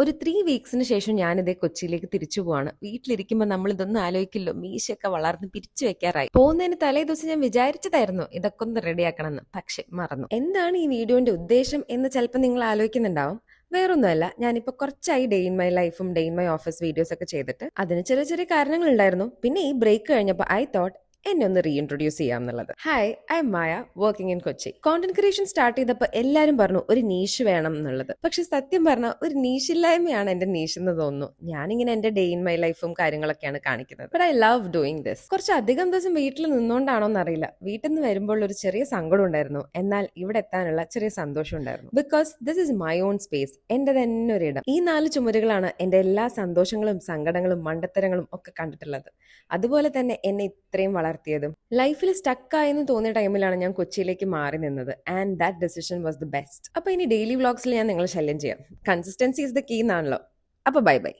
ഒരു 3 വീക്സിന് ശേഷം ഞാനിതേ കൊച്ചിയിലേക്ക് തിരിച്ചു പോവാണ്. വീട്ടിലിരിക്കുമ്പോൾ നമ്മൾ ഇതൊന്നും ആലോചിക്കില്ലോ, മീശയൊക്കെ വളർന്ന് പിരിച്ചു വെക്കാറായി. പോകുന്നതിന് തലേ ദിവസം ഞാൻ വിചാരിച്ചതായിരുന്നു ഇതൊക്കെ ഒന്ന് റെഡിയാക്കണമെന്ന്, പക്ഷെ മറന്നു. എന്താണ് ഈ വീഡിയോന്റെ ഉദ്ദേശം എന്ന് ചിലപ്പോൾ നിങ്ങൾ ആലോചിക്കുന്നുണ്ടാവും. വേറൊന്നുമല്ല, ഞാനിപ്പോൾ കുറച്ചായി ഡേ ഇൻ മൈ ലൈഫും day in my office videos ഒക്കെ ചെയ്തിട്ട് അതിന് ചെറിയ ചെറിയ കാരണങ്ങൾ ഉണ്ടായിരുന്നു. പിന്നെ ഈ ബ്രേക്ക് കഴിഞ്ഞപ്പോൾ ഐ തോട്ട് എന്നെ ഒന്ന് റീഇൻട്രൊഡ്യൂസ് ചെയ്യാം എന്നുള്ളത്. Hi, I M Maya, working in Kochi. Content creation start ചെയ്തപ്പോൾ എല്ലാവരും പറഞ്ഞു ഒരു നീഷ് വേണം എന്നുള്ളത്. പക്ഷെ സത്യം പറഞ്ഞാൽ ഒരു നീഷില്ലായ്മയാണ് എന്റെ നീഷ് എന്ന് തോന്നുന്നു. ഞാനിങ്ങനെ എന്റെ ഡേ ഇൻ മൈ ലൈഫും കാര്യങ്ങളൊക്കെയാണ് കാണിക്കുന്നത്. But I love doing this. കുറച്ച് അധികം ദിവസം വീട്ടിൽ നിന്നുകൊണ്ടാണോ എന്നറിയില്ല, വീട്ടിൽ നിന്ന് വരുമ്പോൾ ഒരു ചെറിയ സങ്കടം ഉണ്ടായിരുന്നു. എന്നാൽ ഇവിടെ എത്താനുള്ള ചെറിയ സന്തോഷം ഉണ്ടായിരുന്നു. Because this is my own space, എന്റെ തന്നെ ഒരിടം. ഈ 4 ചുമരുകളാണ് എന്റെ എല്ലാ സന്തോഷങ്ങളും സങ്കടങ്ങളും മണ്ടത്തരങ്ങളും ഒക്കെ കണ്ടിട്ടുള്ളത്. അതുപോലെ തന്നെ എന്നെ ഇത്രയും വളർത്തിയതും. ലൈഫിൽ സ്റ്റക്കായെന്ന് തോന്നിയ ടൈമിലാണ് ഞാൻ കൊച്ചിയിലേക്ക് മാറി നിന്നത്. And that decision was the best. അപ്പൊ ഇനി ഡെയിലി വ്ളോഗ്സിൽ ഞാൻ നിങ്ങളെ ശല്യം ചെയ്യാം. കൺസിസ്റ്റൻസി ഇസ് ദ കീ എന്നാണല്ലോ. അപ്പൊ ബൈ ബൈ.